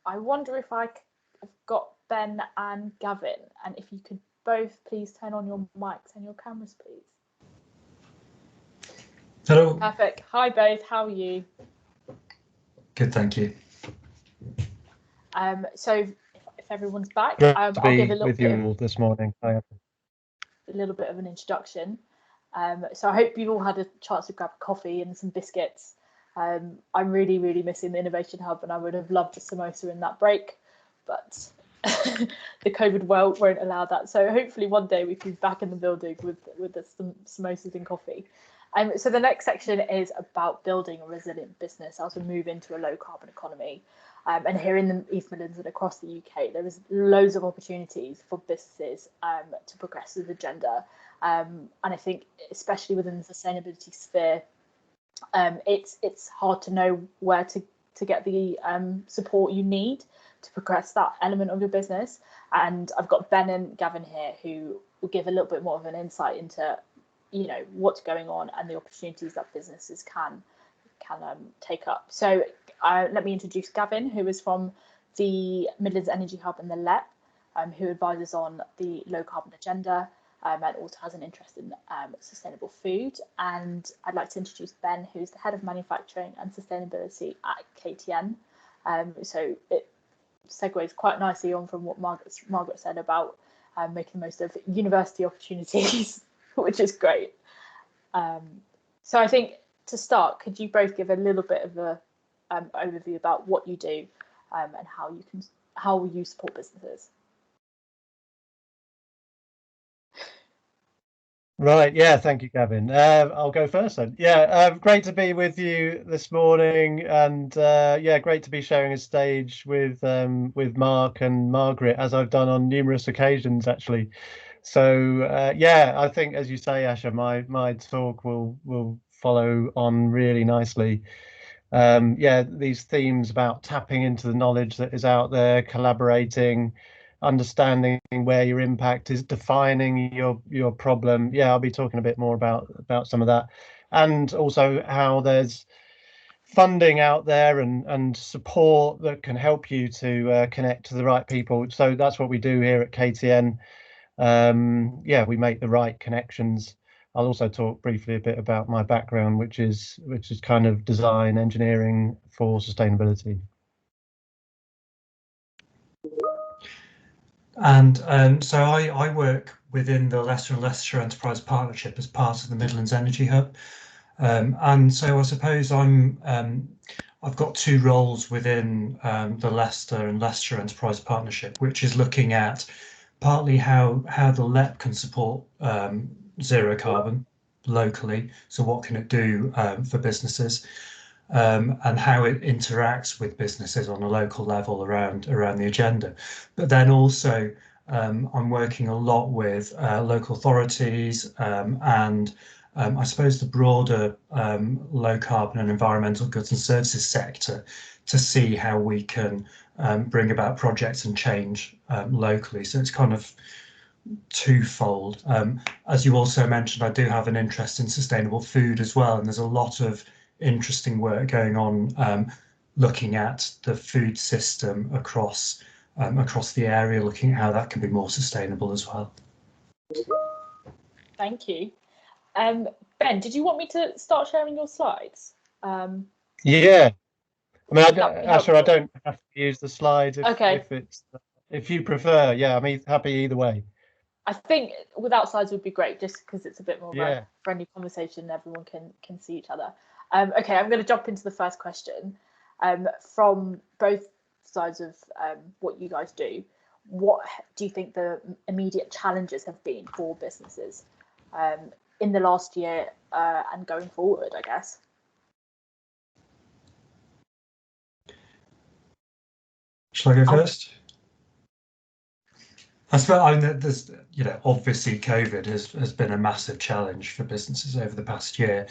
I wonder if I've got Ben and Gavin, and if you could both please turn on your mics and your cameras, please. Hello. Perfect. Hi both, how are you? Good, thank you. So if everyone's back, Great I'll to be give a little with bit you all this morning. a little bit of an introduction. So I hope you've all had a chance to grab a coffee and some biscuits. I'm really, really missing the Innovation Hub, and I would have loved a samosa in that break, but the COVID world won't allow that. So hopefully one day we can be back in the building with some samosas and coffee. So the next section is about building a resilient business as we move into a low carbon economy. And here in the East Midlands and across the UK, there is loads of opportunities for businesses to progress with the agenda. And I think especially within the sustainability sphere, it's hard to know where to get the support you need to progress that element of your business. And I've got Ben and Gavin here who will give a little bit more of an insight into, you know, what's going on and the opportunities that businesses can take up. So let me introduce Gavin, who is from the Midlands Energy Hub and the LEP, who advises on the low carbon agenda. And also has an interest in sustainable food. And I'd like to introduce Ben, who's the head of manufacturing and sustainability at KTN. So it segues quite nicely on from what Margaret said about making the most of university opportunities, which is great. So I think to start, could you both give a little bit of a overview about what you do and how you support businesses? Right, yeah, thank you, Gavin. I'll go first then. Yeah, great to be with you this morning, and yeah, great to be sharing a stage with Mark and Margaret, as I've done on numerous occasions actually. So yeah, I think, as you say, Asha, my talk will follow on really nicely. Yeah, these themes about tapping into the knowledge that is out there, collaborating, understanding where your impact is, defining your problem. Yeah, I'll be talking a bit more about some of that, and also how there's funding out there and support that can help you to connect to the right people. So that's what we do here at KTN. Yeah, we make the right connections. I'll also talk briefly a bit about my background, which is kind of design engineering for sustainability. And so I work within the Leicester and Leicestershire Enterprise Partnership as part of the Midlands Energy Hub. And so I suppose I've got two roles within the Leicester and Leicestershire Enterprise Partnership, which is looking at partly how the LEP can support zero carbon locally. So what can it do for businesses? And how it interacts with businesses on a local level around the agenda. But then also I'm working a lot with local authorities and I suppose the broader low carbon and environmental goods and services sector to see how we can bring about projects and change locally. So it's kind of twofold. As you also mentioned, I do have an interest in sustainable food as well, and there's a lot of interesting work going on looking at the food system across the area, looking at how that can be more sustainable as well. Thank you. Ben, did you want me to start sharing your slides? Yeah, I mean, Asha, I don't have to use the slides if you prefer. Yeah, I mean, happy either way. I think without slides would be great, just because it's a bit more of a friendly conversation. Everyone can see each other. Okay, I'm going to jump into the first question. From both sides of what you guys do, what do you think the immediate challenges have been for businesses in the last year and going forward, I guess? Shall I go first? I suppose, I mean, there's, you know, obviously COVID has been a massive challenge for businesses over the past year.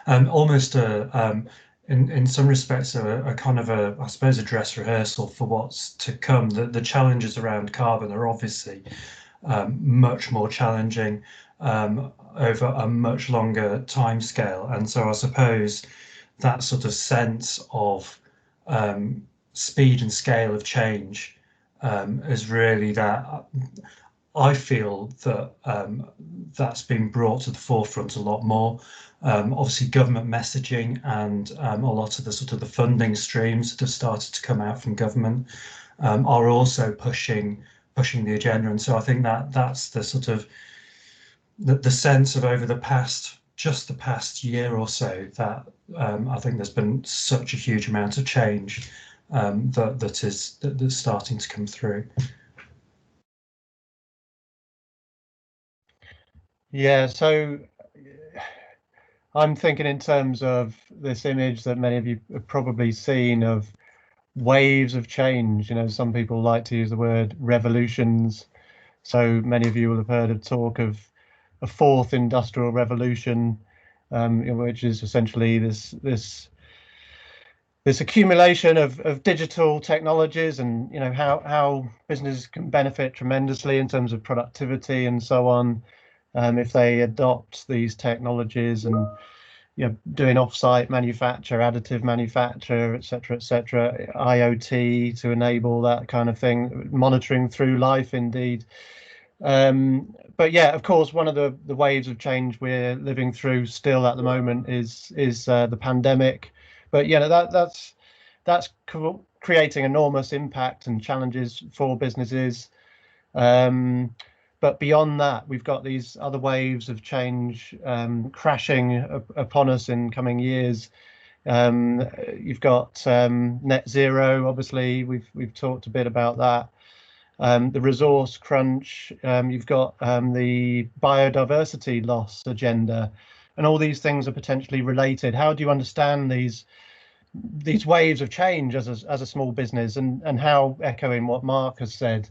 Almost in some respects a kind of I suppose a dress rehearsal for what's to come. The challenges around carbon are obviously much more challenging over a much longer timescale, and so I suppose that sort of sense of speed and scale of change is really that. I feel that that's been brought to the forefront a lot more. Obviously, government messaging and a lot of the sort of the funding streams that have started to come out from government are also pushing the agenda. And so I think that that's the sort of the sense of over the past year or so that I think there's been such a huge amount of change that's starting to come through. Yeah, so I'm thinking in terms of this image that many of you have probably seen of waves of change. You know, some people like to use the word revolutions. So many of you will have heard of talk of a fourth industrial revolution, which is essentially this accumulation of digital technologies, and you know how businesses can benefit tremendously in terms of productivity and so on, if they adopt these technologies, and you know, doing off-site manufacture, additive manufacture, etc., IoT to enable that kind of thing, monitoring through life, indeed. But yeah, of course, one of the waves of change we're living through still at the moment is the pandemic. But you know, that's creating enormous impact and challenges for businesses. But beyond that, we've got these other waves of change crashing upon us in coming years. You've got net zero. Obviously, we've talked a bit about that. The resource crunch. You've got the biodiversity loss agenda, and all these things are potentially related. How do you understand these waves of change as a small business, and how, echoing what Mark has said,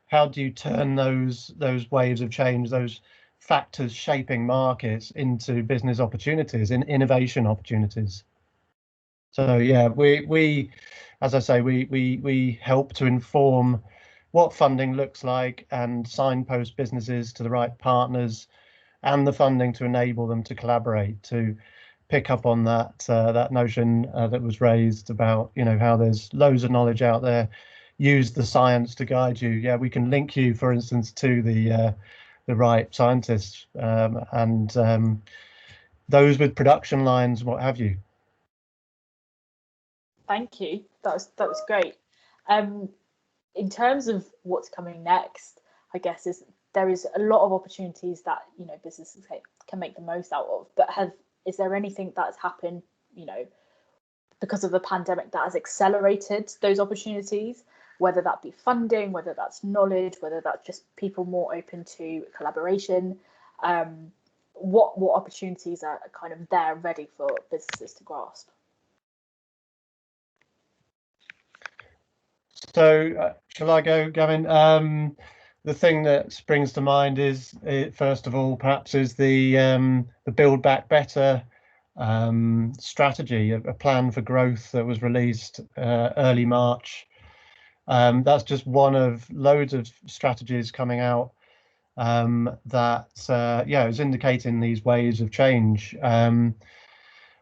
how do you turn those waves of change, those factors shaping markets, into business opportunities, in innovation opportunities? So yeah, we as I say, we help to inform what funding looks like and signpost businesses to the right partners and the funding to enable them to collaborate, to pick up on that notion that was raised about, you know, how there's loads of knowledge out there. Use the science to guide you. Yeah, we can link you, for instance, to the right scientists and those with production lines, what have you. Thank you. That was great. In terms of what's coming next, I guess there is a lot of opportunities that, you know, businesses can make the most out of. But is there anything that's happened, you know, because of the pandemic that has accelerated those opportunities? Whether that be funding, whether that's knowledge, whether that's just people more open to collaboration. What opportunities are kind of there ready for businesses to grasp? So shall I go, Gavin? The thing that springs to mind is, first of all, perhaps is the Build Back Better strategy, a plan for growth that was released early March. That's just one of loads of strategies coming out that is indicating these waves of change.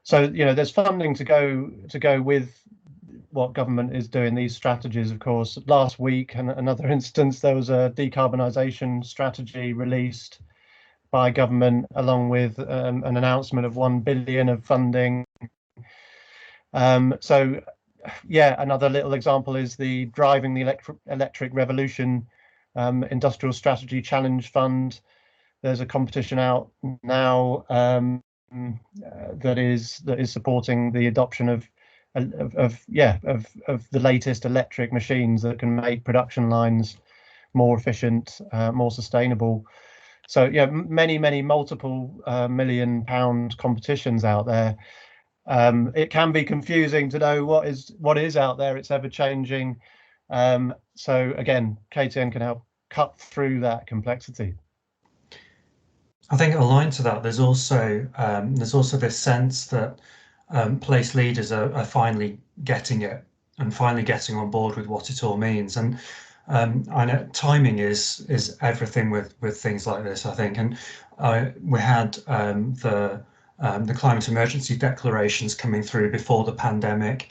So you know, there's funding to go with what government is doing, these strategies. Of course, last week, and another instance, there was a decarbonisation strategy released by government, along with an announcement of 1 billion of funding. So yeah, another little example is the Driving the Electric Revolution Industrial Strategy Challenge Fund. There's a competition out now that is supporting the adoption of the latest electric machines that can make production lines more efficient, more sustainable. So yeah, many multiple £1 million competitions out there. It can be confusing to know what is out there. It's ever changing. So again, KTN can help cut through that complexity. I think aligned to that, there's also this sense that place leaders are finally getting it and finally getting on board with what it all means. And I know timing is everything with things like this, I think. And we had the climate emergency declarations coming through before the pandemic.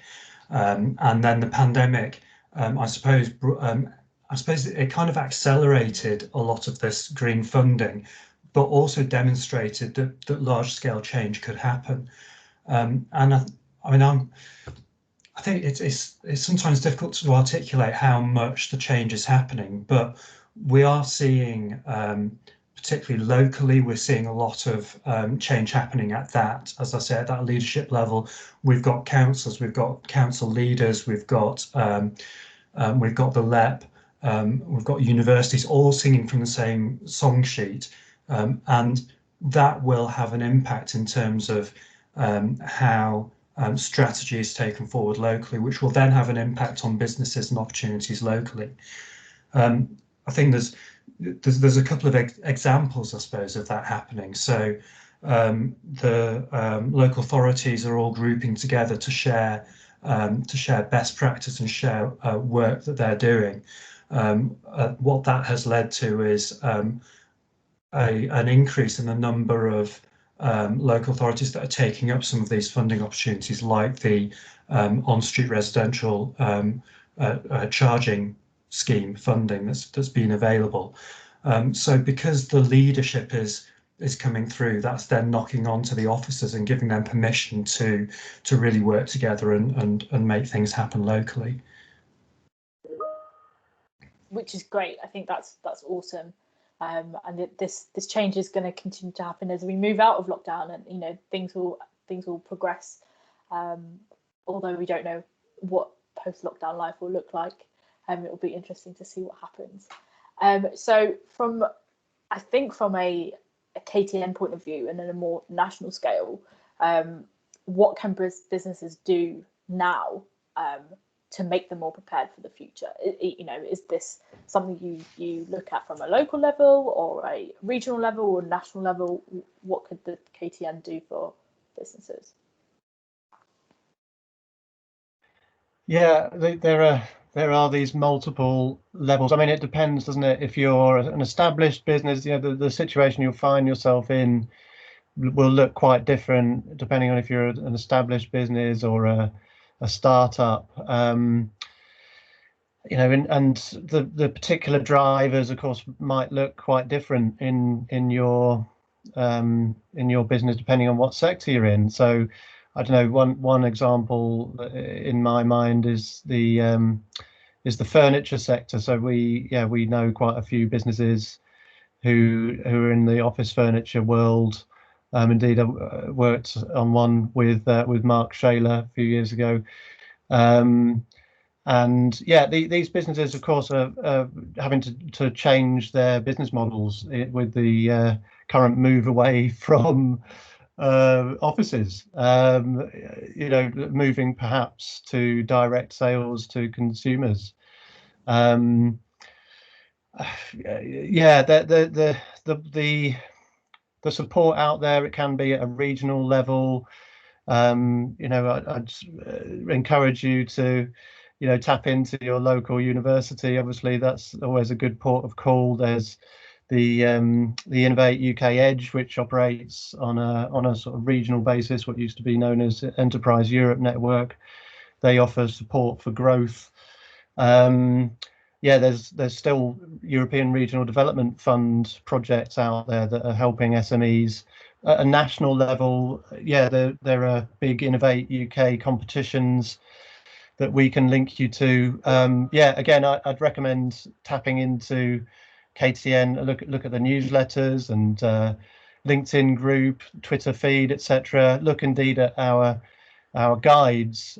And then the pandemic, I suppose it kind of accelerated a lot of this green funding, but also demonstrated that large-scale change could happen. And I mean, I think it's sometimes difficult to articulate how much the change is happening, but we are seeing, particularly locally, we're seeing a lot of change happening at that, as I say, at that leadership level. We've got councils, we've got council leaders, we've got the LEP, we've got universities all singing from the same song sheet, and that will have an impact in terms of how strategy is taken forward locally, which will then have an impact on businesses and opportunities locally. I think there's a couple of examples, I suppose, of that happening. So the local authorities are all grouping together to share best practice and share work that they're doing. What that has led to is an increase in the number of local authorities that are taking up some of these funding opportunities, like the on-street residential charging scheme funding that's been available. So because the leadership is coming through, that's then knocking on to the officers and giving them permission to really work together and make things happen locally. Which is great. I think that's awesome. And this change is going to continue to happen as we move out of lockdown, and things will progress. Although we don't know what post-lockdown life will look like, it will be interesting to see what happens. So from a KTN point of view, and in a more national scale, what can businesses do now to make them more prepared for the future? Is this something you look at from a local level, or a regional level, or national level? What could the KTN do for businesses? Yeah, there are these multiple levels. I mean, it depends, doesn't it? If you're an established business, the situation you'll find yourself in will look quite different depending on if you're an established business or a startup. And the particular drivers, of course, might look quite different in your business depending on what sector you're in. So I don't know, one example in my mind is the furniture sector. So we know quite a few businesses who are in the office furniture world. Indeed, I worked on one with Mark Shaler a few years ago. And yeah, these businesses, of course, are having to change their business models with the current move away from offices, moving perhaps to direct sales to consumers. The support out there, it can be at a regional level. I'd encourage you to tap into your local university. Obviously, that's always a good port of call. There's the Innovate UK Edge, which operates on a sort of regional basis, what used to be known as Enterprise Europe Network. They offer support for growth. There's still European Regional Development Fund projects out there that are helping SMEs. At a national level, there are big Innovate UK competitions that we can link you to. Again, I'd recommend tapping into KTN, look at the newsletters and LinkedIn group, Twitter feed, etc. Look indeed at our guides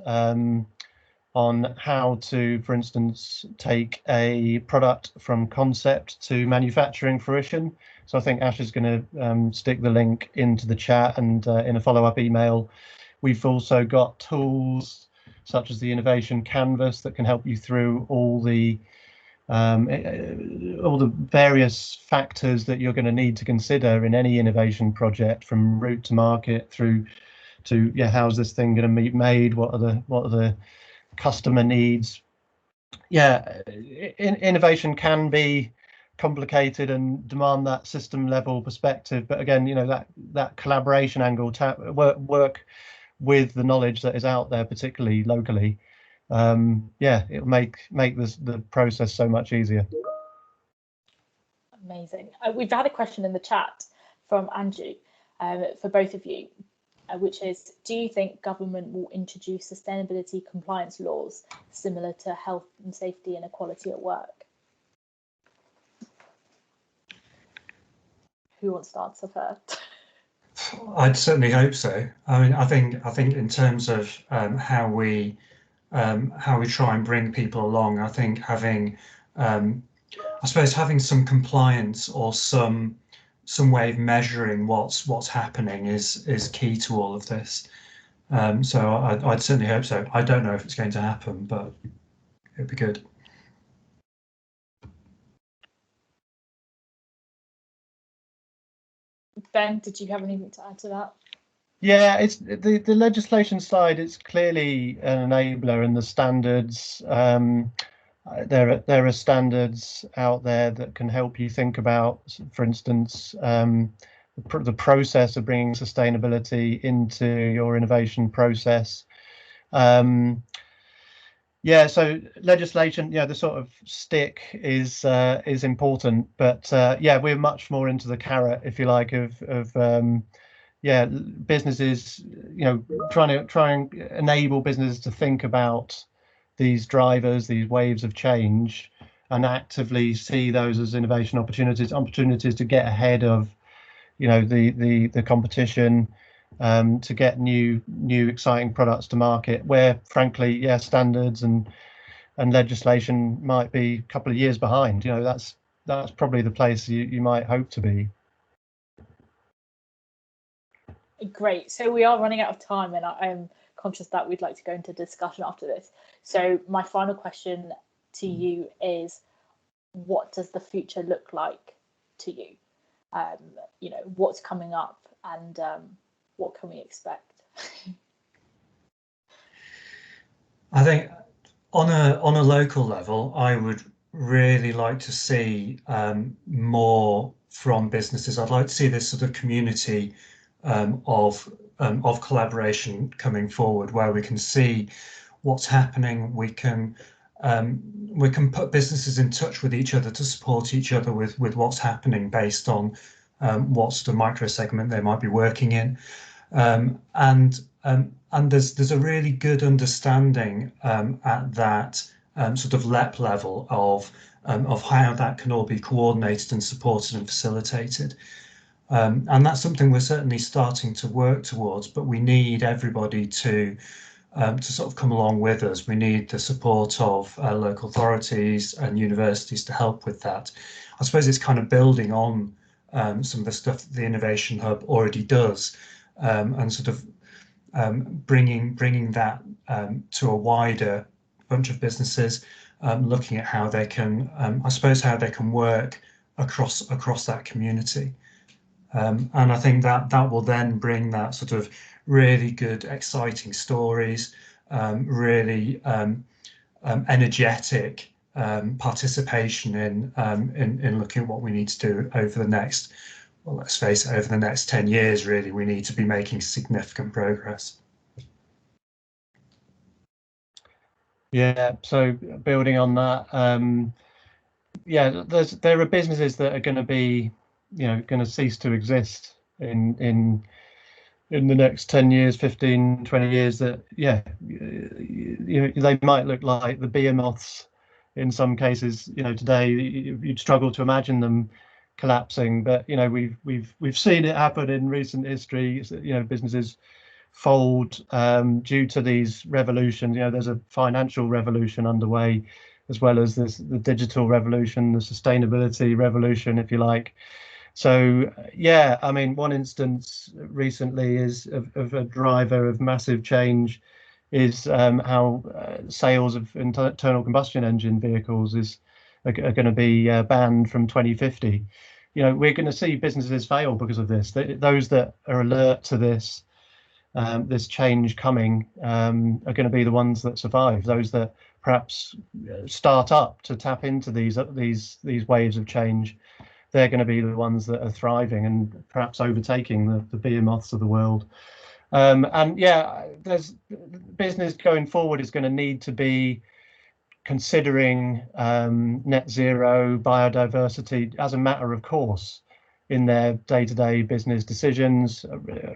on how to, for instance, take a product from concept to manufacturing fruition. So I think Ash is going to stick the link into the chat, and in a follow-up email. We've also got tools such as the Innovation Canvas that can help you through all the various factors that you're going to need to consider in any innovation project, from route to market through to how's this thing going to be made, what are the customer needs. Innovation can be complicated and demand that system level perspective, but again, that collaboration angle, work with the knowledge that is out there, particularly locally, yeah, it'll make the process so much easier. Amazing. We've had a question in the chat from Andrew for both of you, which is, do you think government will introduce sustainability compliance laws similar to health and safety and equality at work? Who wants to answer first? I'd certainly hope so. I mean, I think in terms of how we try and bring people along, I think having I suppose having some compliance or some way of measuring what's happening is key to all of this. So I'd certainly hope so. I don't know if it's going to happen, but it'd be good. Ben, did you have anything to add to that? Yeah, it's the legislation side. It's clearly an enabler, and the standards. There are standards out there that can help you think about, for instance, the process of bringing sustainability into your innovation process. Yeah, so legislation, yeah, the sort of stick is important, but yeah, we're much more into the carrot, if you like, of yeah, businesses, you know, trying to enable businesses to think about these drivers, these waves of change, and actively see those as innovation opportunities to get ahead of, you know, the competition, to get new exciting products to market, where frankly, yeah, standards and legislation might be a couple of years behind. You know, that's probably the place you might hope to be. Great. So we are running out of time, and I'm conscious that we'd like to go into discussion after this. So my final question to you is, what does the future look like to you? You know, what's coming up, and what can we expect? I think on a local level, I would really like to see more from businesses. I'd like to see this sort of community of collaboration coming forward, where we can see what's happening. We can put businesses in touch with each other to support each other with what's happening based on what sort of micro segment they might be working in, and there's a really good understanding at that sort of LEP level of how that can all be coordinated and supported and facilitated. And that's something we're certainly starting to work towards, but we need everybody to sort of come along with us. We need the support of local authorities and universities to help with that. I suppose it's kind of building on some of the stuff that the Innovation Hub already does, and sort of bringing that to a wider bunch of businesses, looking at how they can, I suppose, how they can work across that community. And I think that will then bring that sort of really good, exciting stories, really energetic participation in looking at what we need to do over the next, well, let's face it, over the next 10 years, really, we need to be making significant progress. Yeah, so building on that, yeah, there are businesses that are going to be, you know, going to cease to exist in the next 10 years, 15, 20 years, that, yeah, they might look like the behemoths in some cases. You know, today you'd struggle to imagine them collapsing, but, you know, we've seen it happen in recent history. You know, businesses fold due to these revolutions. You know, there's a financial revolution underway, as well as the digital revolution, the sustainability revolution, if you like. So yeah, I mean, one instance recently is of a driver of massive change is how sales of internal combustion engine vehicles are going to be banned from 2050. You know, we're going to see businesses fail because of this. Those that are alert to this change coming are going to be the ones that survive. Those that perhaps start up to tap into these waves of change, they're going to be the ones that are thriving and perhaps overtaking the behemoths of the world. And yeah, there's business going forward is going to need to be considering net zero, biodiversity as a matter of course in their day-to-day business decisions,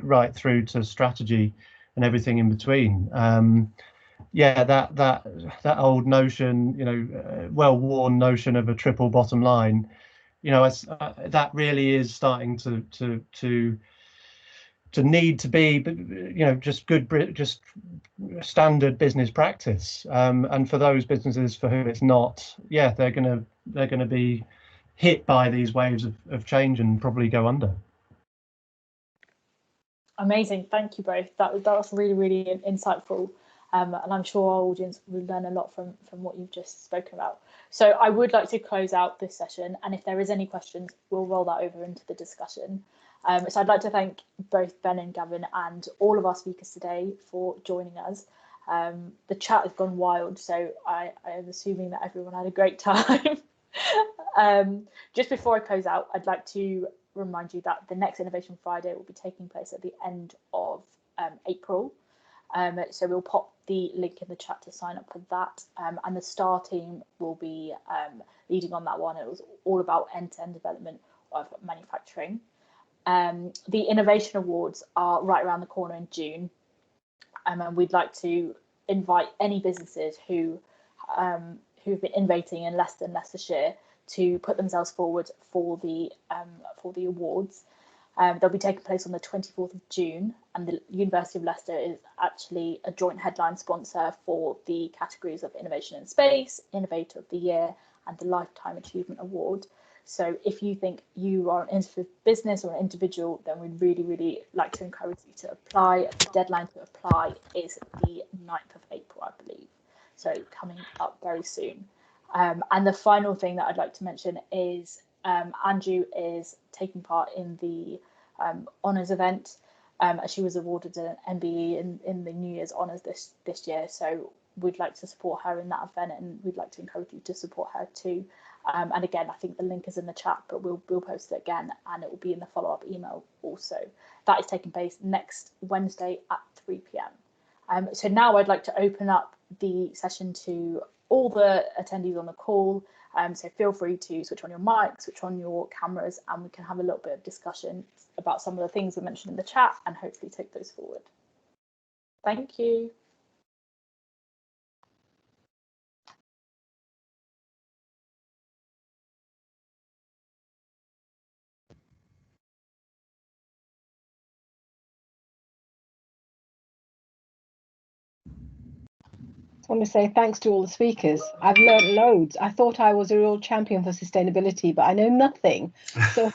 right through to strategy and everything in between. Yeah, that old notion, you know, well-worn notion of a triple bottom line, you know, that really is starting to need to be, you know, just standard business practice. And for those businesses for whom it's not, yeah, they're gonna be hit by these waves of change and probably go under. Amazing, thank you both. That was really, really insightful. And I'm sure our audience will learn a lot from what you've just spoken about. So I would like to close out this session, and if there is any questions, we'll roll that over into the discussion. So I'd like to thank both Ben and Gavin and all of our speakers today for joining us. The chat has gone wild, so I am assuming that everyone had a great time. Just before I close out, I'd like to remind you that the next Innovation Friday will be taking place at the end of April. So we'll pop the link in the chat to sign up for that. And the STAR team will be leading on that one. It was all about end-to-end development of manufacturing. The Innovation Awards are right around the corner in June. And we'd like to invite any businesses who've been innovating in Leicester and Leicestershire to put themselves forward for the awards. They'll be taking place on the 24th of June, and the University of Leicester is actually a joint headline sponsor for the categories of Innovation in Space, Innovator of the Year, and the Lifetime Achievement Award. So if you think you are an innovative business or an individual, then we'd really, really like to encourage you to apply. The deadline to apply is the 9th of April, I believe. So coming up very soon. And the final thing that I'd like to mention is Andrew is taking part in the honours event. She was awarded an MBE in the New Year's honours this year. So we'd like to support her in that event, and we'd like to encourage you to support her too. And again, I think the link is in the chat, but we'll post it again, and it will be in the follow-up email also. That is taking place next Wednesday at 3 p.m. So now I'd like to open up the session to all the attendees on the call. So feel free to switch on your mic, switch on your cameras, and we can have a little bit of discussion about some of the things we mentioned in the chat and hopefully take those forward. Thank you. I want to say thanks to all the speakers. I've learned loads. I thought I was a real champion for sustainability, but I know nothing. So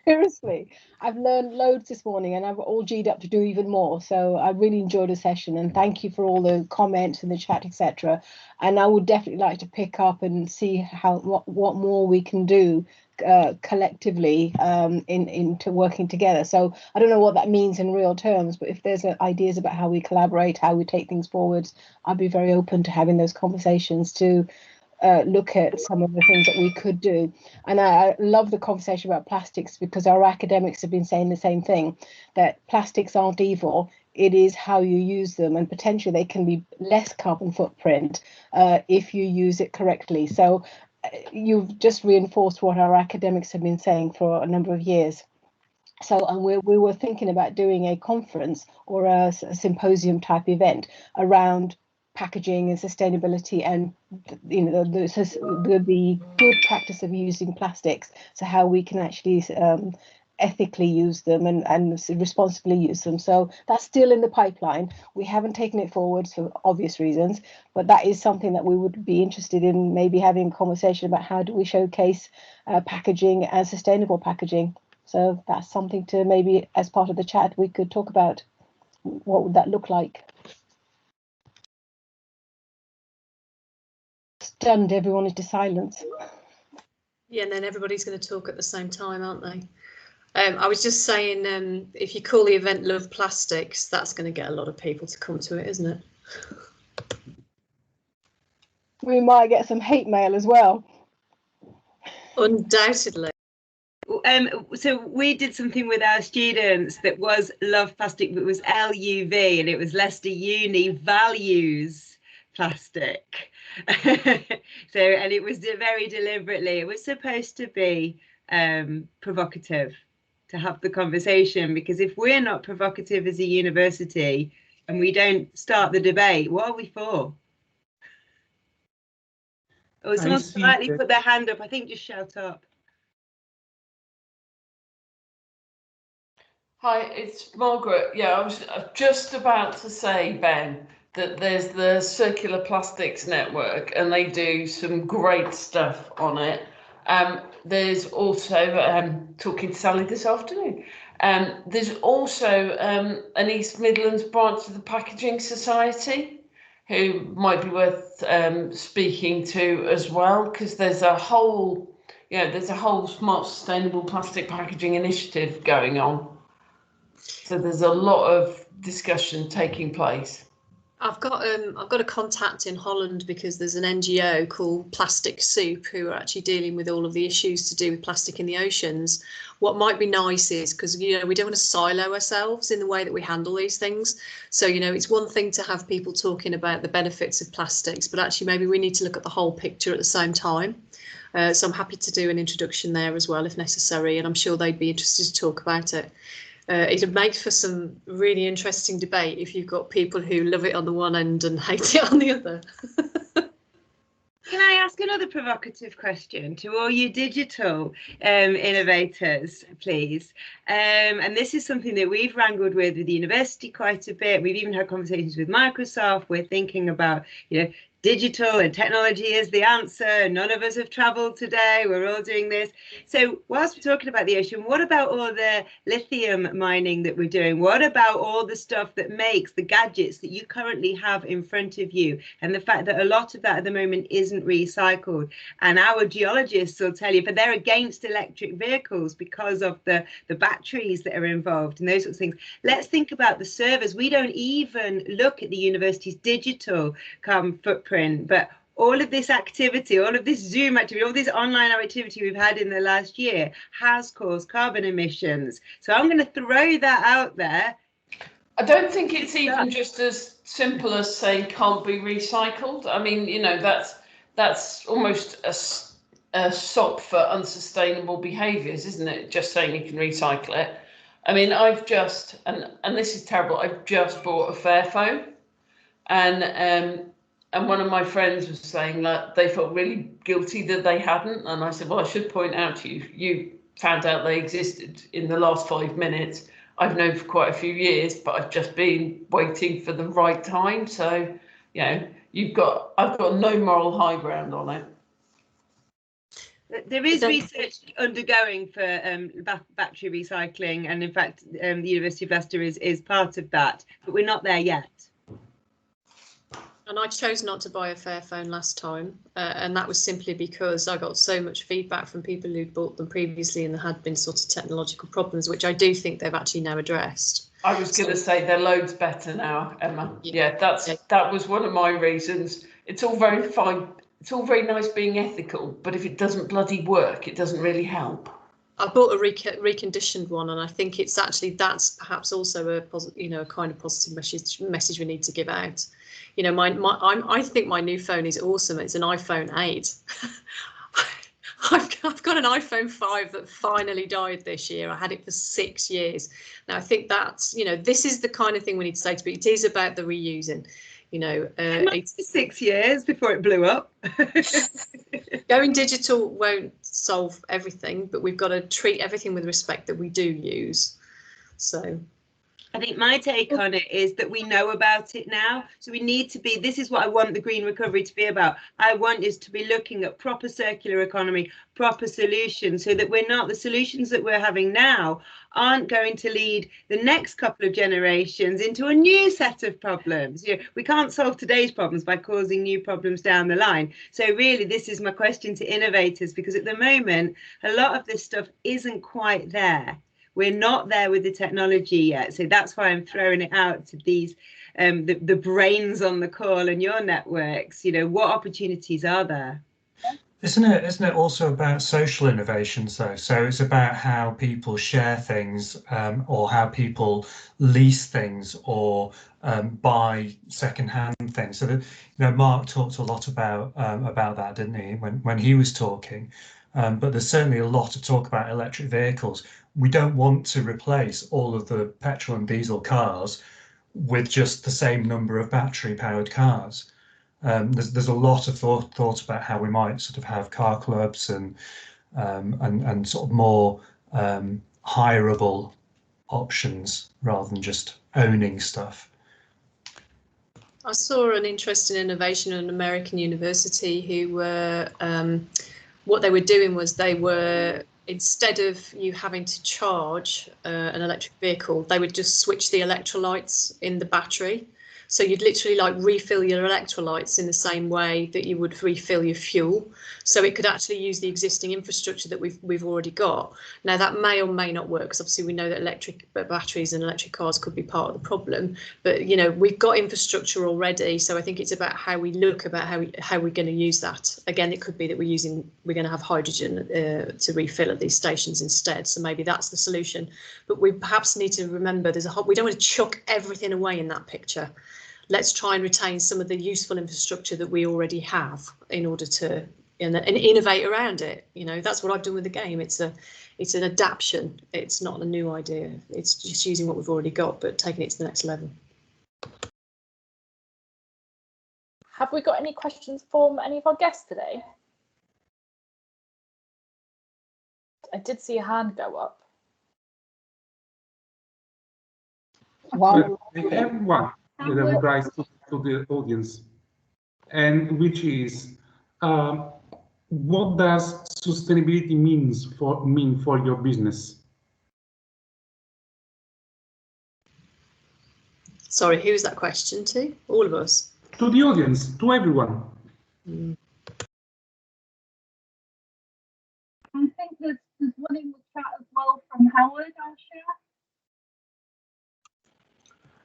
seriously, I've learned loads this morning, and I've all G'd up to do even more. So I really enjoyed the session, and thank you for all the comments in the chat, etc. And I would definitely like to pick up and see what more we can do collectively into working together. So I don't know what that means in real terms, but if there's ideas about how we collaborate, how we take things forwards, I'd be very open to having those conversations to look at some of the things that we could do. And I love the conversation about plastics, because our academics have been saying the same thing, that plastics aren't evil. It is how you use them, and potentially they can be less carbon footprint if you use it correctly. So you've just reinforced what our academics have been saying for a number of years. So and we were thinking about doing a conference or a symposium type event around packaging and sustainability, and you know the good practice of using plastics, so how we can actually ethically use them and responsibly use them. So that's still in the pipeline. We haven't taken it forward for obvious reasons, but that is something that we would be interested in, maybe having a conversation about how do we showcase packaging and sustainable packaging. So that's something to maybe, as part of the chat, we could talk about. What would that look like? Stunned everyone into silence. Yeah, and then everybody's going to talk at the same time, aren't they? I was just saying, if you call the event Love Plastics, that's going to get a lot of people to come to it, isn't it? We might get some hate mail as well. Undoubtedly. So we did something with our students that was Love Plastic, but it was LUV, and it was Leicester Uni Values Plastic. So, and it was very deliberately, it was supposed to be provocative, to have the conversation, because if we're not provocative as a university and we don't start the debate, what are we for? Oh, someone slightly put their hand up. I think just shout up. Hi, it's Margaret. Yeah, I was just about to say, Ben, that there's the Circular Plastics Network and they do some great stuff on it. There's also, talking to Sally this afternoon, there's also an East Midlands branch of the Packaging Society who might be worth speaking to as well, because there's a whole, there's a whole smart sustainable plastic packaging initiative going on. So there's a lot of discussion taking place. I've got a contact in Holland because there's an NGO called Plastic Soup who are actually dealing with all of the issues to do with plastic in the oceans. What might be nice is, because we don't want to silo ourselves in the way that we handle these things. So it's one thing to have people talking about the benefits of plastics, but actually maybe we need to look at the whole picture at the same time. So I'm happy to do an introduction there as well if necessary, and I'm sure they'd be interested to talk about it. It'd make for some really interesting debate if you've got people who love it on the one end and hate it on the other. Can I ask another provocative question to all you digital innovators, please? And this is something that we've wrangled with the university quite a bit. We've even had conversations with Microsoft. We're thinking about, digital and technology is the answer. None of us have travelled today. We're all doing this. So whilst we're talking about the ocean, what about all the lithium mining that we're doing? What about all the stuff that makes the gadgets that you currently have in front of you? And the fact that a lot of that at the moment isn't recycled. And our geologists will tell you, but they're against electric vehicles because of the batteries that are involved and those sorts of things. Let's think about the servers. We don't even look at the university's digital carbon footprint. But all of this activity, all of this Zoom activity, all this online activity we've had in the last year has caused carbon emissions. So I'm going to throw that out there. I don't think it's even just as simple as saying can't be recycled. I mean, that's almost a sop for unsustainable behaviours, isn't it? Just saying you can recycle it. I mean, I've just, and this is terrible, I've just bought a Fairphone, and one of my friends was saying that they felt really guilty that they hadn't. And I said, well, I should point out to you, you found out they existed in the last 5 minutes. I've known for quite a few years, but I've just been waiting for the right time. So, I've got no moral high ground on it. There is research undergoing for battery recycling. And in fact, the University of Leicester is part of that, but we're not there yet. And I chose not to buy a Fairphone last time, and that was simply because I got so much feedback from people who'd bought them previously and there had been sort of technological problems, which I do think they've actually now addressed. I was going to say they're loads better now, Emma. That was one of my reasons. It's all very fine. It's all very nice being ethical, but if it doesn't bloody work, it doesn't really help. I bought a reconditioned one, and I think that's perhaps also a kind of positive message we need to give out. I think my new phone is awesome. It's an iPhone 8. I've got an iPhone 5 that finally died this year. I had it for 6 years. Now I think that's, this is the kind of thing we need to say to people. It is about the reusing. It's 6 years before it blew up. Going digital won't solve everything, but we've got to treat everything with respect that we do use. So I think my take on it is that we know about it now. So we need to be, this is what I want the green recovery to be about. I want is to be looking at proper circular economy, proper solutions, so that we're not, the solutions that we're having now aren't going to lead the next couple of generations into a new set of problems. We can't solve today's problems by causing new problems down the line. So really, this is my question to innovators, because at the moment, a lot of this stuff isn't quite there. We're not there with the technology yet. So that's why I'm throwing it out to these, the brains on the call and your networks. What opportunities are there? Isn't it also about social innovations though? So it's about how people share things, or how people lease things, or buy second-hand things. So that, Mark talked a lot about that, didn't he, when he was talking? But there's certainly a lot of talk about electric vehicles. We don't want to replace all of the petrol and diesel cars with just the same number of battery-powered cars. There's a lot of thought about how we might sort of have car clubs and sort of more hireable options rather than just owning stuff. I saw an interesting innovation at an American university who were, what they were doing was they were, instead of you having to charge an electric vehicle, they would just switch the electrolytes in the battery. So you'd literally like refill your electrolytes in the same way that you would refill your fuel. So it could actually use the existing infrastructure that we've already got. Now that may or may not work, because obviously we know that electric batteries and electric cars could be part of the problem. But we've got infrastructure already. So I think it's about how we look about how we're going to use that. Again, it could be that we're going to have hydrogen to refill at these stations instead. So maybe that's the solution. But we perhaps need to remember we don't want to chuck everything away in that picture. Let's try and retain some of the useful infrastructure that we already have in order to and innovate around it. That's what I've done with the game. It's an adaptation. It's not a new idea. It's just using what we've already got, but taking it to the next level. Have we got any questions from any of our guests today? I did see a hand go up. Wow. I have one that I would like to the audience, and which is, what does sustainability mean for your business? Sorry, who's that question to? All of us? To the audience, to everyone. I think there's one in the chat as well from Howard, I'll share.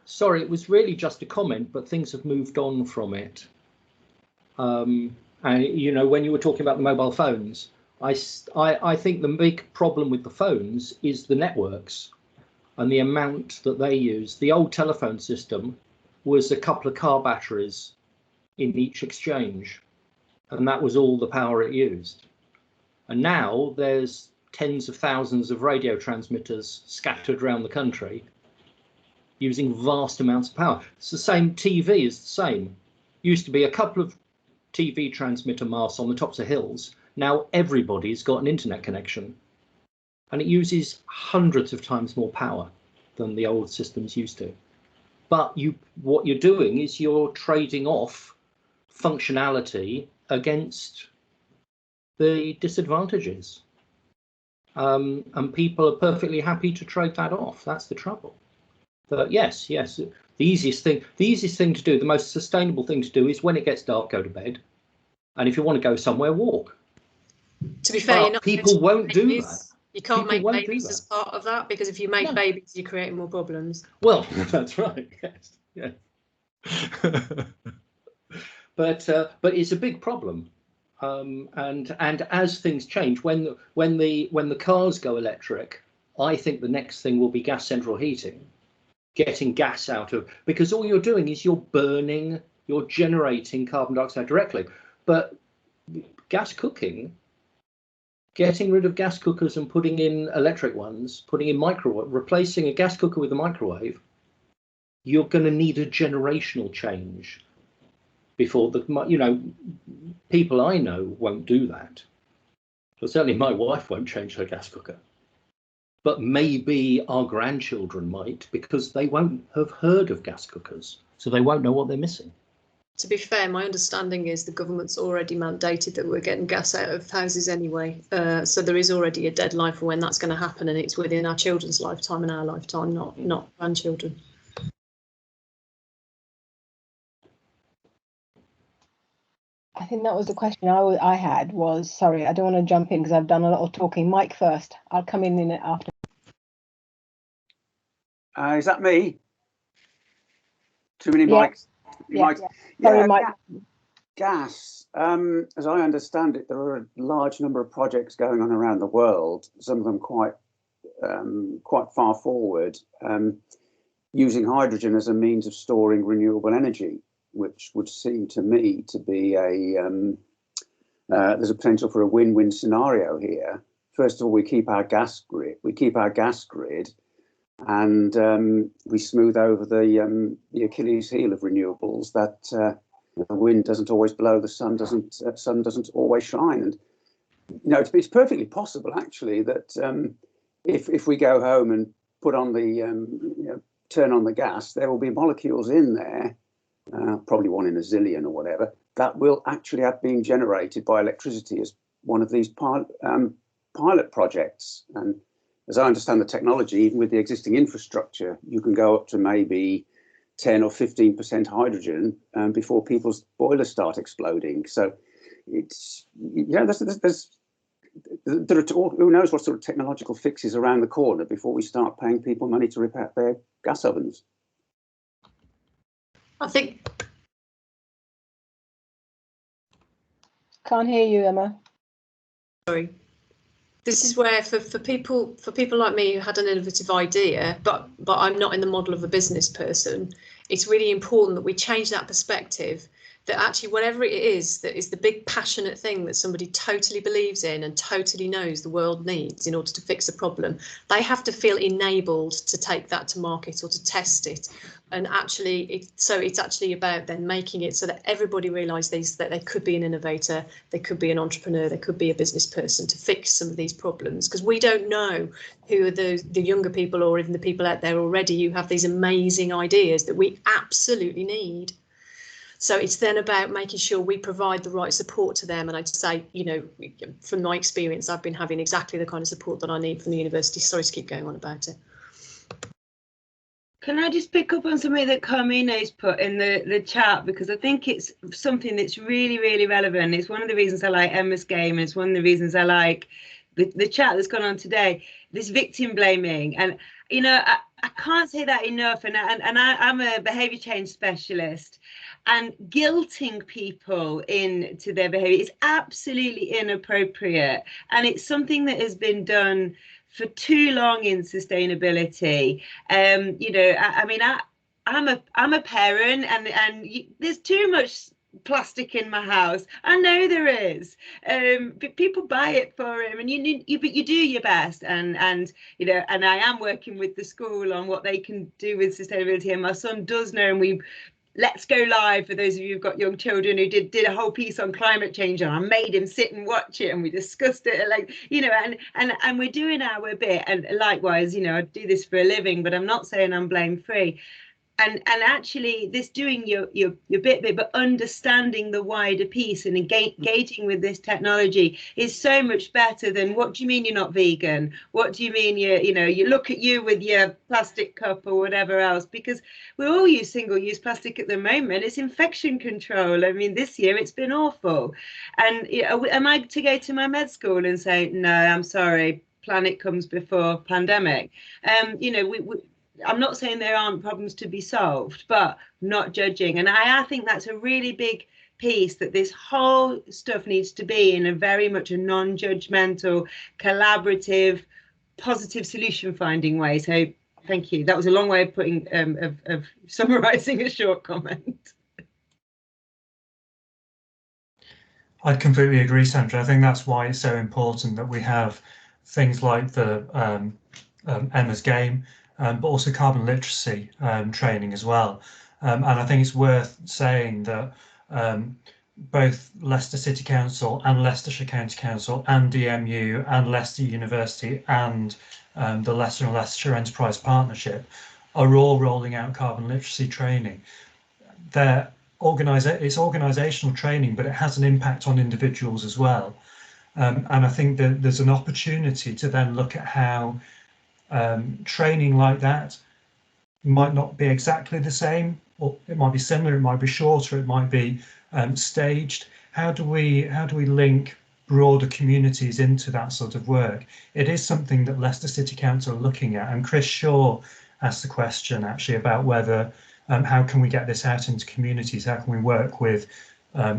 Sorry, it was really just a comment, but things have moved on from it. And when you were talking about the mobile phones, I think the big problem with the phones is the networks and the amount that they use. The old telephone system was a couple of car batteries in each exchange, and that was all the power it used. And now there's tens of thousands of radio transmitters scattered around the country, using vast amounts of power. It's the same. TV is the same. Used to be a couple of TV transmitter masts on the tops of hills. Now everybody's got an internet connection, and it uses hundreds of times more power than the old systems used to. But what you're doing is you're trading off functionality against the disadvantages. And people are perfectly happy to trade that off. That's the trouble. But yes, the easiest thing to do, the most sustainable thing to do is when it gets dark, go to bed. And if you want to go somewhere, walk. To be fair, people won't do that. You can't make babies as part of that, because if you make babies, you're creating more problems. Well, that's right. Yes. But it's a big problem. And as things change, when the cars go electric, I think the next thing will be gas central heating. Getting gas out of, because all you're doing is you're generating carbon dioxide directly. But gas cooking, getting rid of gas cookers and putting in electric ones, putting in microwave, replacing a gas cooker with a microwave, you're going to need a generational change before people I know won't do that. So certainly my wife won't change her gas cooker. But maybe our grandchildren might, because they won't have heard of gas cookers, so they won't know what they're missing. To be fair, my understanding is the government's already mandated that we're getting gas out of houses anyway. So there is already a deadline for when that's going to happen, and it's within our children's lifetime and our lifetime, not grandchildren. I think that was the question I had was, sorry, I don't want to jump in because I've done a lot of talking. Mike first. I'll come in after. Is that me? Too many mics? Yeah. Sorry, Mike. gas, as I understand it, there are a large number of projects going on around the world, some of them quite far forward, using hydrogen as a means of storing renewable energy, which would seem to me to be there's a potential for a win-win scenario here. First of all, we keep our gas grid, and we smooth over the Achilles heel of renewables, that the wind doesn't always blow, the sun doesn't always shine. And it's perfectly possible actually that if we go home and put on the turn on the gas, there will be molecules in there, probably one in a zillion or whatever, that will actually have been generated by electricity as one of these pilot projects. And as I understand the technology, even with the existing infrastructure, you can go up to maybe 10 or 15% hydrogen before people's boilers start exploding. So it's, there are who knows what sort of technological fixes around the corner before we start paying people money to repair their gas ovens. I think. Can't hear you, Emma. Sorry. This is where for people like me who had an innovative idea, but I'm not in the model of a business person, it's really important that we change that perspective, that actually whatever it is that is the big passionate thing that somebody totally believes in and totally knows the world needs in order to fix a problem, they have to feel enabled to take that to market or to test it. And actually it's actually about then making it so that everybody realises that they could be an innovator, they could be an entrepreneur, they could be a business person to fix some of these problems, because we don't know who are the younger people or even the people out there already who have these amazing ideas that we absolutely need. So it's then about making sure we provide the right support to them. And I'd say, from my experience, I've been having exactly the kind of support that I need from the university. Sorry to keep going on about it. Can I just pick up on something that Carmina's put in the chat, because I think it's something that's really, really relevant. It's one of the reasons I like Emma's game, and it's one of the reasons I like the chat that's gone on today, this victim blaming. And, I can't say that enough. And I'm a behaviour change specialist. And guilting people into their behaviour is absolutely inappropriate. And it's something that has been done for too long in sustainability. I'm a parent, and there's too much plastic in my house. I know there is, but people buy it for him, and you do your best. And I am working with the school on what they can do with sustainability. And my son does know, and Let's Go Live, for those of you who've got young children, who did a whole piece on climate change, and I made him sit and watch it, and we discussed it, and we're doing our bit. And likewise, I do this for a living, but I'm not saying I'm blame free. And actually, this doing your bit, but understanding the wider piece and engaging with this technology is so much better than, what do you mean you're not vegan? What do you mean you look at you with your plastic cup or whatever else? Because we all use single-use plastic at the moment. It's infection control. I mean, this year it's been awful. And am I to go to my med school and say, no, I'm sorry, planet comes before pandemic? I'm not saying there aren't problems to be solved, but not judging. And I think that's a really big piece, that this whole stuff needs to be in a very much a non-judgmental, collaborative, positive solution finding way. So thank you. That was a long way of putting of summarising a short comment. I completely agree, Sandra. I think that's why it's so important that we have things like the Emma's Game, but also carbon literacy training as well. And I think it's worth saying that both Leicester City Council and Leicestershire County Council and DMU and Leicester University and the Leicester and Leicestershire Enterprise Partnership are all rolling out carbon literacy training. It's organisational training, but it has an impact on individuals as well. And I think that there's an opportunity to then look at how training like that might not be exactly the same, or it might be similar, it might be shorter, it might be staged. How do we link broader communities into that sort of work? It is something that Leicester City Council are looking at, and Chris Shaw asked the question actually about whether how can we get this out into communities, how can we work with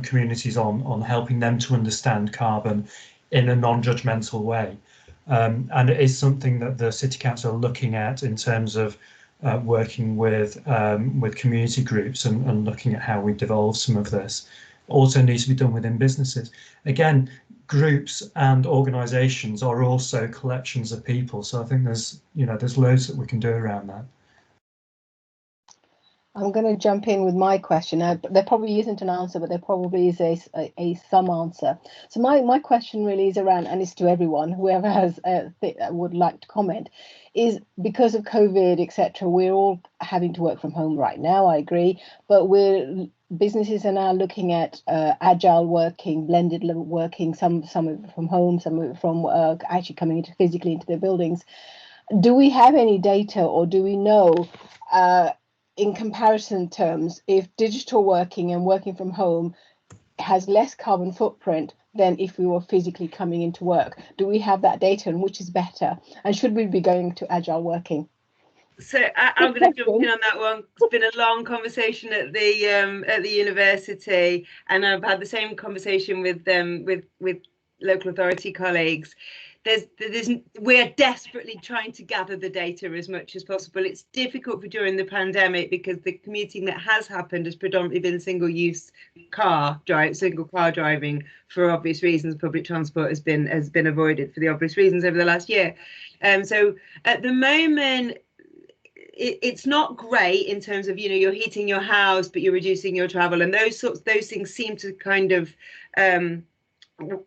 communities on helping them to understand carbon in a non-judgmental way. And it is something that the City Council are looking at in terms of working with community groups and looking at how we devolve some of this. Also needs to be done within businesses. Again, groups and organisations are also collections of people. So I think there's loads that we can do around that. I'm going to jump in with my question. There probably isn't an answer, but there probably is a some answer. So my question really is around, and it's to everyone, whoever has would like to comment, is because of COVID, etc. We're all having to work from home right now. I agree, but businesses are now looking at agile working, blended working. Some of it from home, some of it from actually coming physically into their buildings. Do we have any data, or do we know? In comparison terms, if digital working and working from home has less carbon footprint than if we were physically coming into work, do we have that data, and which is better? And should we be going to agile working? So I'm going to jump in on that one. It's been a long conversation at the university, and I've had the same conversation with local authority colleagues. We're desperately trying to gather the data as much as possible. It's difficult for during the pandemic because the commuting that has happened has predominantly been single car driving for obvious reasons. Public transport has been avoided for the obvious reasons over the last year. So at the moment, it's not great in terms of, you're heating your house, but you're reducing your travel, and those things seem to kind of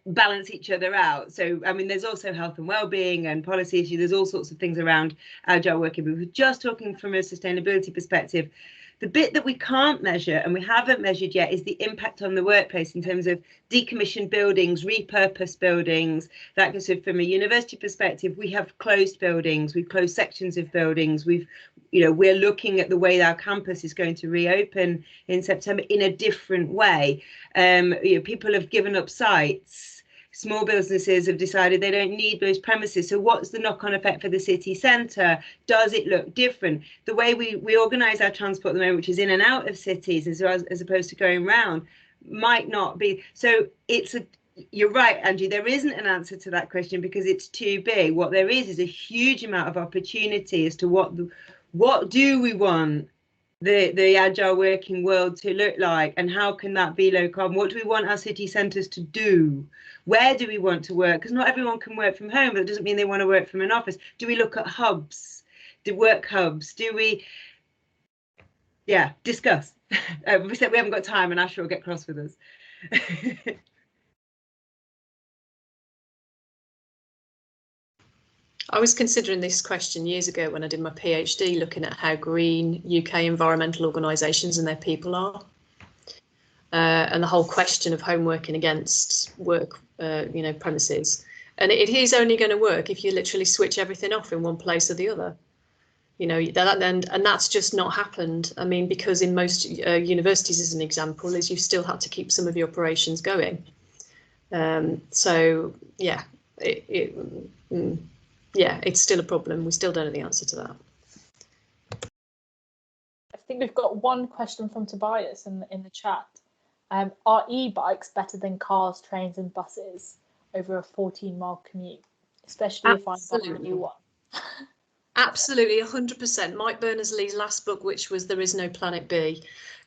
balance each other out. So I mean, there's also health and well-being and policy issues. There's all sorts of things around agile working, but we're just talking from a sustainability perspective. The bit that we can't measure, and we haven't measured yet, is the impact on the workplace in terms of decommissioned buildings, repurposed buildings. That so from a university perspective, we have closed buildings, we've closed sections of buildings, we're looking at the way our campus is going to reopen in September in a different way. People have given up sites. Small businesses have decided they don't need those premises. So what's the knock-on effect for the city centre? Does it look different? The way we organise our transport at the moment, which is in and out of cities as opposed to going round, might not be. So you're right, Angie, there isn't an answer to that question because it's too big. What there is a huge amount of opportunity as to what do we want the agile working world to look like, and how can that be low carbon? What do we want our city centres to do? Where do we want to work? Because not everyone can work from home, but it doesn't mean they want to work from an office. Do we look at hubs, work hubs? Do we, discuss. We said we haven't got time, and Asher will get cross with us. I was considering this question years ago when I did my PhD, looking at how green UK environmental organisations and their people are. And the whole question of home working against work, premises. And it is only going to work if you literally switch everything off in one place or the other. And that's just not happened. I mean, because in most universities, as an example, is you've still had to keep some of your operations going. It's still a problem. We still don't know the answer to that. I think we've got one question from Tobias in the chat. Are e-bikes better than cars, trains and buses over a 14-mile commute, especially if I buy a new one? Absolutely, 100%. Mike Berners-Lee's last book, which was There Is No Planet B,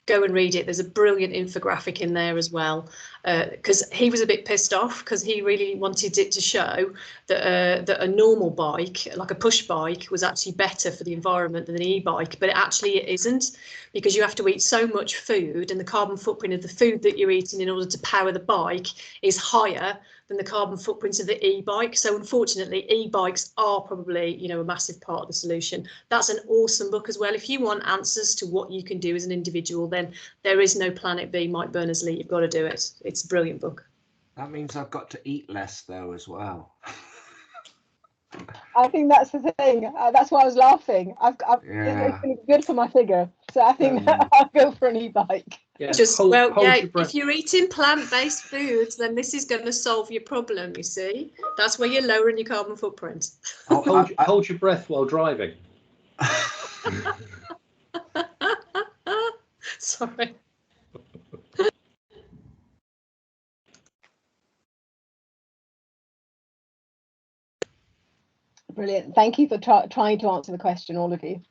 go and read it. There's a brilliant infographic in there as well, because he was a bit pissed off because he really wanted it to show that a normal bike, like a push bike, was actually better for the environment than an e-bike, but actually it isn't, because you have to eat so much food, and the carbon footprint of the food that you're eating in order to power the bike is higher than the carbon footprint of the e-bike. So unfortunately, e-bikes are probably, a massive part of the solution. That's an awesome book as well. If you want answers to what you can do as an individual, then There Is No Planet B, Mike Berners-Lee, you've got to do it. It's a brilliant book. That means I've got to eat less though as well. I think that's the thing. That's why I was laughing. It's good for my figure, so I think I'll go for an e-bike. Yeah. If you're eating plant-based foods, then this is going to solve your problem. You see, that's where you're lowering your carbon footprint. Hold your breath while driving. Sorry. Brilliant. Thank you for trying to answer the question, all of you.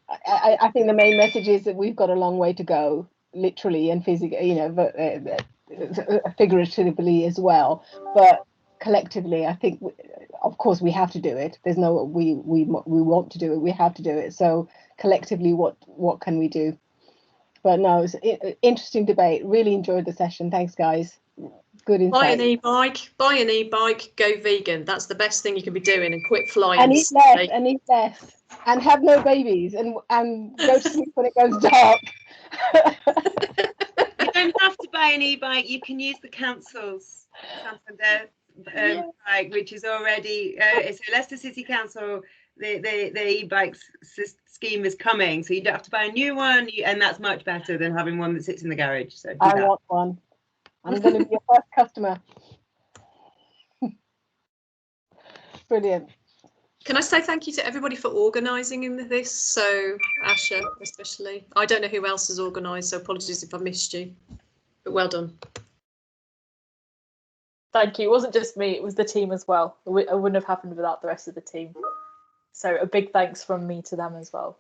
I think the main message is that we've got a long way to go, literally and physically, you know, figuratively as well. But collectively, I think, of course, we have to do it. There's no we want to do it. We have to do it. So collectively, what can we do? But no, it's an interesting debate. Really enjoyed the session. Thanks, guys. Good insight. Buy an e-bike, go vegan. That's the best thing you can be doing, and quit flying. And eat less, and have no babies, and go to sleep when it goes dark. You don't have to buy an e-bike. You can use the council's Santander bike, which is already it's a Leicester City Council. The e-bike scheme is coming, so you don't have to buy a new one, and that's much better than having one that sits in the garage. So I want one. I'm going to be your first customer. Brilliant. Can I say thank you to everybody for organising in this? So Asha, especially. I don't know who else has organised, so apologies if I missed you. But well done. Thank you. It wasn't just me, it was the team as well. It wouldn't have happened without the rest of the team. So a big thanks from me to them as well.